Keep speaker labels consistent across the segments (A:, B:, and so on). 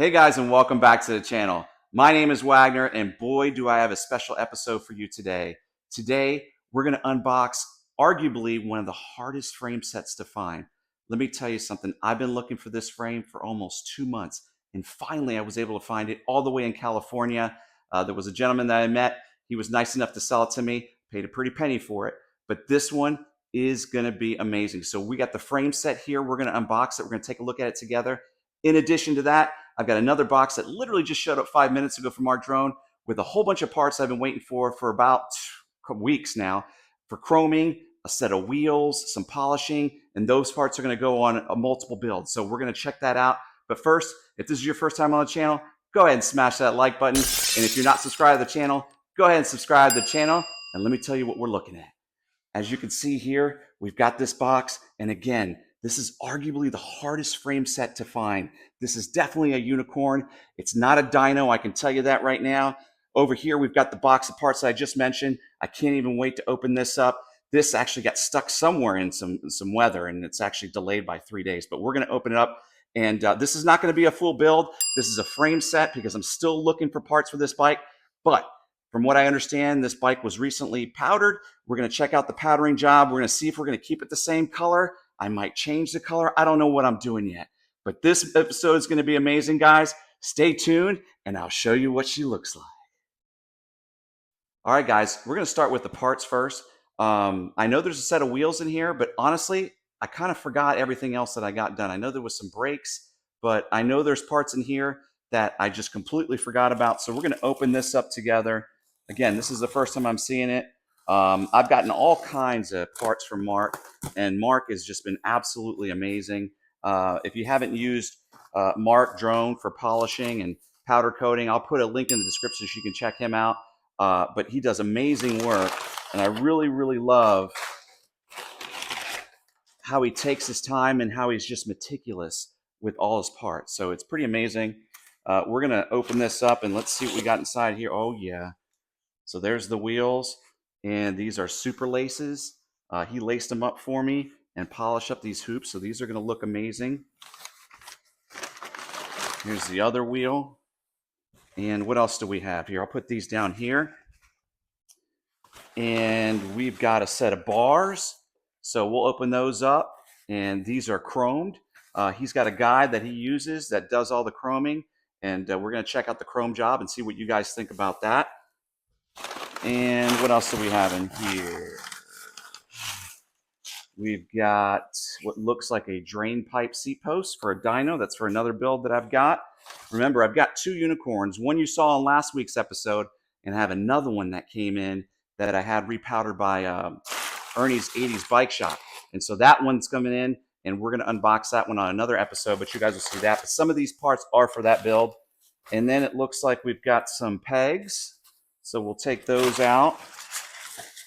A: Hey guys, and welcome back to the channel. My name is Wagner, and boy, do I have a special episode for you today. Today, we're going to unbox arguably one of the hardest frame sets to find. Let me tell you something. I've been looking for this frame for almost 2 months, and finally I was able to find it all the way in California. There was a gentleman that I met. He was nice enough to sell it to me. Paid a pretty penny for it, but this one is going to be amazing. So we got the frame set here. We're going to unbox it. We're going to take a look at it together. In addition to that, I've got another box that literally just showed up 5 minutes ago from our Drowne with a whole bunch of parts I've been waiting for about weeks now, for chroming, a set of wheels, some polishing, and those parts are going to go on a multiple build. So we're going to check that out. But first, if this is your first time on the channel, go ahead and smash that like button. And if you're not subscribed to the channel, go ahead and subscribe to the channel. And let me tell you what we're looking at. As you can see here, we've got this box. And again, this is arguably the hardest frame set to find. This is definitely a unicorn. It's not a dyno, I can tell you that right now. Over here, we've got the box of parts that I just mentioned. I can't even wait to open this up. This actually got stuck somewhere in some weather, and it's actually delayed by 3 days. But we're going to open it up, and this is not going to be a full build. This is a frame set because I'm still looking for parts for this bike. But from what I understand, this bike was recently powdered. We're going to check out the powdering job. We're going to see if we're going to keep it the same color. I might change the color. I don't know what I'm doing yet. But this episode is going to be amazing, guys. Stay tuned, and I'll show you what she looks like. All right, guys, we're going to start with the parts first. I know there's a set of wheels in here, but honestly, I kind of forgot everything else that I got done. I know there was some brakes, but I know there's parts in here that I just completely forgot about. So we're going to open this up together. Again, this is the first time I'm seeing it. I've gotten all kinds of parts from Mark, and Mark has just been absolutely amazing. If you haven't used Mark Drowne for polishing and powder coating, I'll put a link in the description so you can check him out. But he does amazing work, and I really, really love how he takes his time and how he's just meticulous with all his parts. So it's pretty amazing. We're going to open this up, and let's see what we got inside here. Oh, yeah. So there's the wheels, and these are super laces. He laced them up for me and polished up these hoops, so these are going to look amazing. Here's the other wheel. And what else do we have here? I'll put these down here. And we've got a set of bars. So we'll open those up, and these are chromed. He's got a guide that he uses that does all the chroming, and we're going to check out the chrome job and see what you guys think about that. And what else do we have in here? We've got what looks like a drain pipe seat post for a dyno. That's for another build that I've got. Remember, I've got 2 unicorns. One you saw in last week's episode, and I have another one that came in that I had repowdered by Ernie's 80s Bike Shop. And so that one's coming in, and we're going to unbox that one on another episode, but you guys will see that. But some of these parts are for that build. And then it looks like we've got some pegs. So we'll take those out.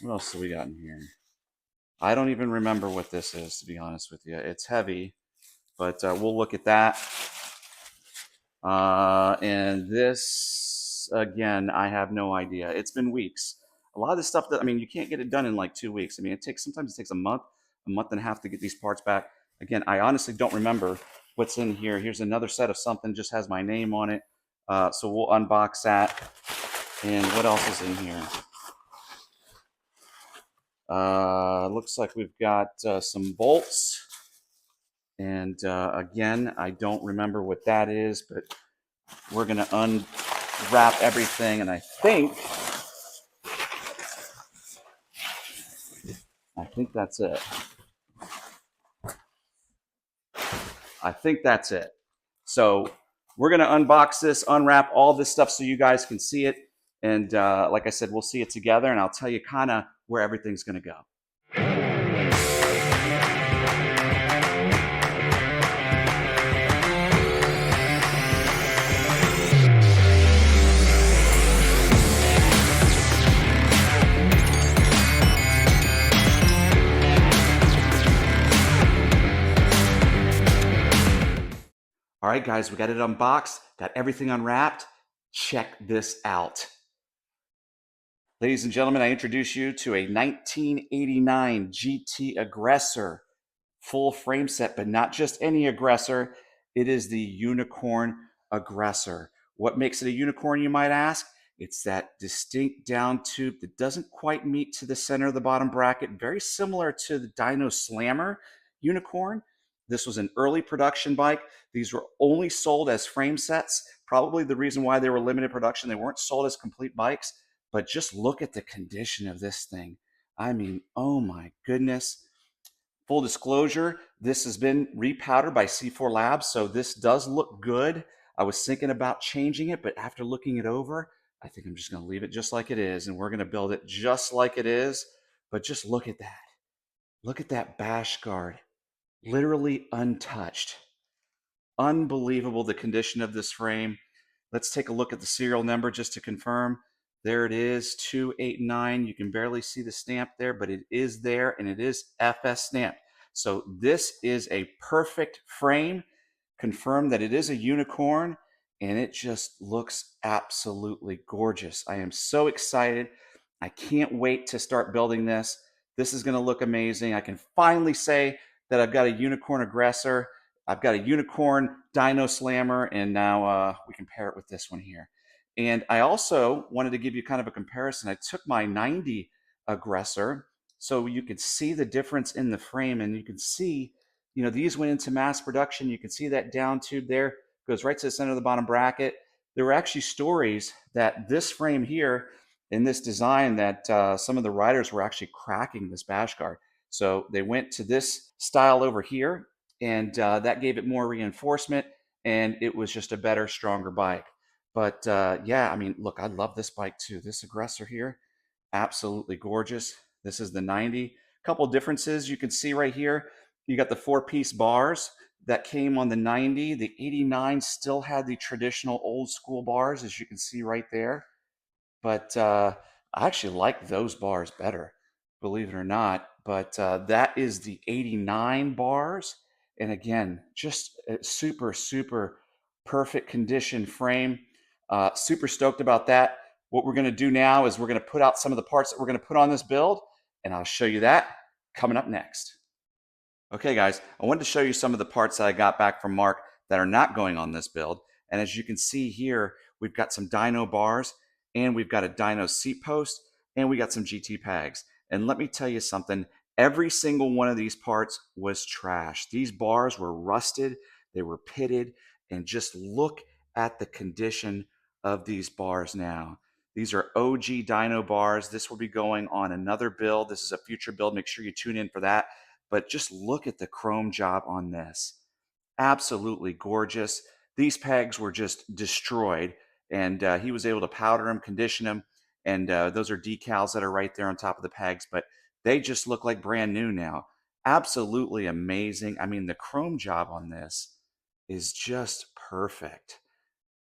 A: What else do we got in here? I don't even remember what this is, to be honest with you. It's heavy, but we'll look at that. And this, again, I have no idea. It's been weeks. A lot of this stuff that, I mean, you can't get it done in like 2 weeks. I mean, sometimes it takes a month and a half to get these parts back. Again, I honestly don't remember what's in here. Here's another set of something, just has my name on it. So we'll unbox that. And what else is in here? Looks like we've got some bolts. And again, I don't remember what that is, but we're going to unwrap everything. And I think that's it. I think that's it. So we're going to unbox this, unwrap all this stuff so you guys can see it. And like I said, we'll see it together, and I'll tell you kind of where everything's going to go. All right, guys, we got it unboxed, got everything unwrapped. Check this out. Ladies and gentlemen, I introduce you to a 1989 GT Aggressor full frame set, but not just any Aggressor. It is the Unicorn Aggressor. What makes it a unicorn, you might ask? It's that distinct down tube that doesn't quite meet to the center of the bottom bracket, very similar to the Dyno Slammer unicorn. This was an early production bike. These were only sold as frame sets. Probably the reason why they were limited production, they weren't sold as complete bikes. But just look at the condition of this thing. I mean, oh my goodness. Full disclosure, this has been repowdered by C4 Labs, so this does look good. I was thinking about changing it, but after looking it over, I think I'm just going to leave it just like it is, and we're going to build it just like it is. But just look at that. Look at that bash guard, literally untouched. Unbelievable, the condition of this frame. Let's take a look at the serial number just to confirm. There it is, 289. You can barely see the stamp there, but it is there, and it is FS stamped. So this is a perfect frame. Confirm that it is a unicorn, and it just looks absolutely gorgeous. I am so excited. I can't wait to start building this. This is going to look amazing. I can finally say that I've got a unicorn aggressor. I've got a unicorn Dyno Slammer, and now we can pair it with this one here. And I also wanted to give you kind of a comparison. I took my 90 Aggressor so you could see the difference in the frame, and you can see, you know, these went into mass production. You can see that down tube there goes right to the center of the bottom bracket. There were actually stories that this frame here in this design that some of the riders were actually cracking this bash guard. So they went to this style over here, and that gave it more reinforcement, and it was just a better, stronger bike. But yeah, I mean, look, I love this bike too. This Aggressor here, absolutely gorgeous. This is the 90. Couple differences you can see right here. You got the 4-piece bars that came on the 90. The 89 still had the traditional old school bars, as you can see right there. But I actually like those bars better, believe it or not. But that is the 89 bars. And again, just a super, super perfect condition frame. Super stoked about that. What we're going to do now is we're going to put out some of the parts that we're going to put on this build, and I'll show you that coming up next. Okay, guys, I wanted to show you some of the parts that I got back from Mark that are not going on this build. And as you can see here, we've got some dyno bars, and we've got a dyno seat post, and we got some GT pegs. And let me tell you something, every single one of these parts was trash. These bars were rusted, they were pitted, and just look at the condition of these bars now. These are OG dyno bars. This will be going on another build. This is a future build. Make sure you tune in for that. But just look at the chrome job on this. Absolutely gorgeous. These pegs were just destroyed, and he was able to powder them, condition them, and those are decals that are right there on top of the pegs, but they just look like brand new now. Absolutely amazing. I mean, the chrome job on this is just perfect.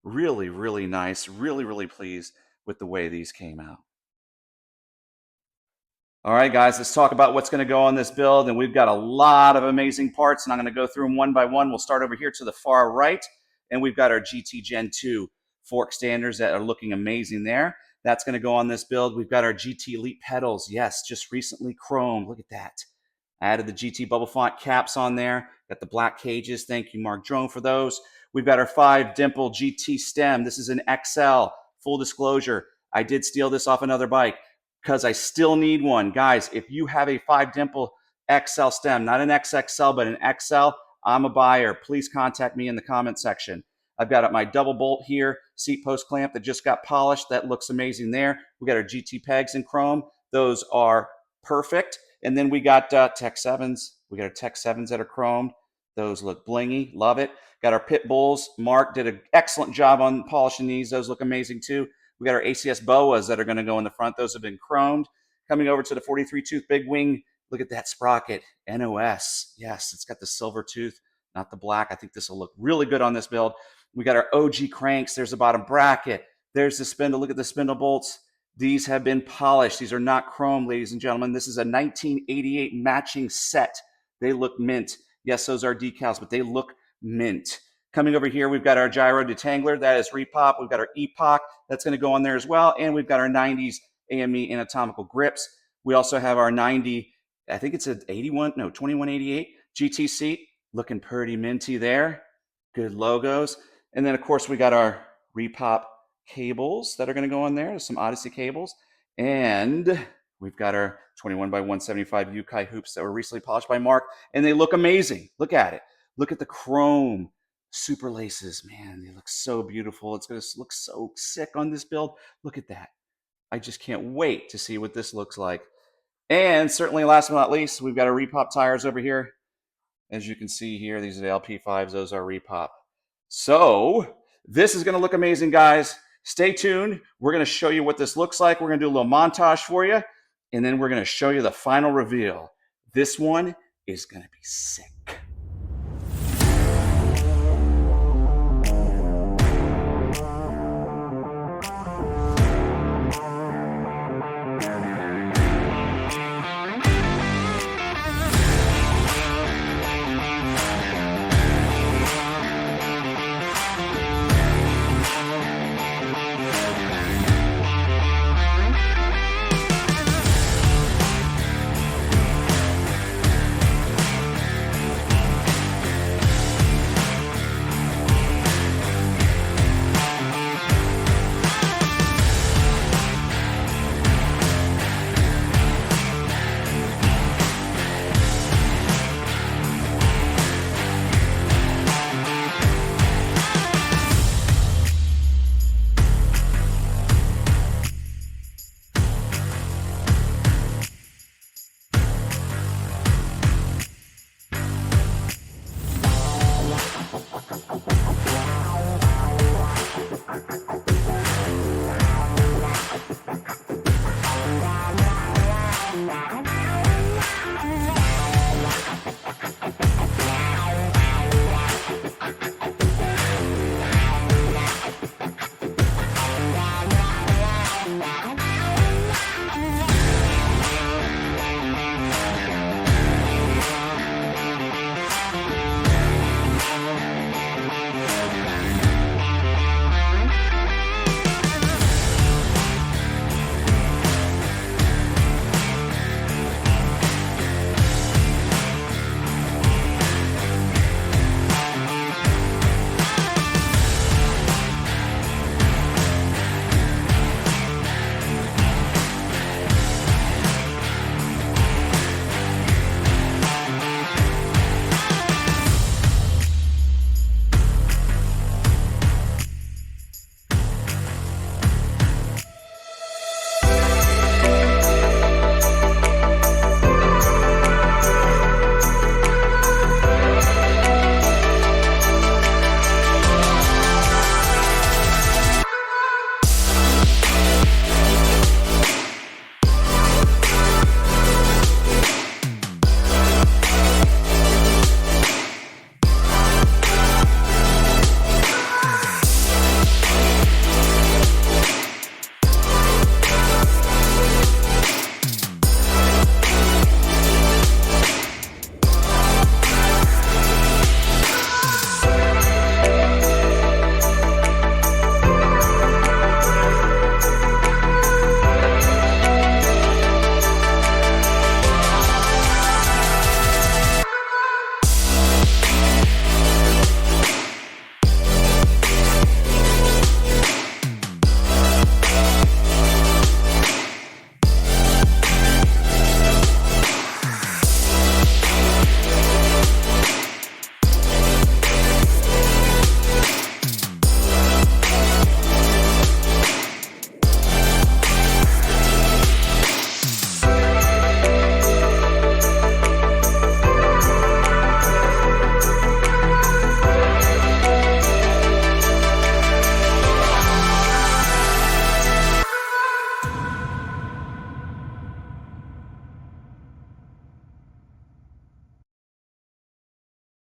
A: Really, really nice. Really, really pleased with the way these came out. All right, guys, let's talk about what's going to go on this build. And we've got a lot of amazing parts, and I'm going to go through them one by one. We'll start over here to the far right, and we've got our GT Gen 2 fork standards that are looking amazing there. That's going to go on this build. We've got our GT Elite pedals. Yes, just recently chrome. Look at that. I added the GT bubble font caps on there. Got the black cages. Thank you, Mark Drowne, for those. We've got our 5-dimple GT stem. This is an XL. Full disclosure, I did steal this off another bike because I still need one. Guys, if you have a 5-dimple XL stem, not an XXL, but an XL, I'm a buyer. Please contact me in the comment section. I've got my double bolt here, seat post clamp that just got polished. That looks amazing there. We got our GT pegs in chrome. Those are perfect. And then we got Tech 7s. We got our Tech 7s that are chromed. Those look blingy. Love it. Got our Pit Bulls. Mark did an excellent job on polishing these. Those look amazing too. We got our ACS boas that are going to go in the front. Those have been chromed. Coming over to the 43 tooth big wing. Look at that sprocket. NOS. Yes, it's got the silver tooth, not the black. I think this will look really good on this build. We got our OG cranks. There's the bottom bracket. There's the spindle. Look at the spindle bolts. These have been polished. These are not chrome, ladies and gentlemen. This is a 1988 matching set. They look mint. Yes, those are decals, but they look mint. Coming over here, we've got our gyro detangler. That is repop. We've got our epoch. That's going to go on there as well. And we've got our 90s AME anatomical grips. We also have our 90, I think it's a 2188 GT seat. Looking pretty minty there. Good logos. And then, of course, we got our repop cables that are going to go on there. There's some Odyssey cables. And we've got our 21 by 175 Yukai hoops that were recently polished by Mark. And they look amazing. Look at it. Look at the chrome super laces. Man, they look so beautiful. It's going to look so sick on this build. Look at that. I just can't wait to see what this looks like. And certainly, last but not least, we've got our repop tires over here. As you can see here, these are the LP5s. Those are repop. So this is going to look amazing, guys. Stay tuned. We're going to show you what this looks like. We're going to do a little montage for you, and then we're going to show you the final reveal. This one is going to be sick.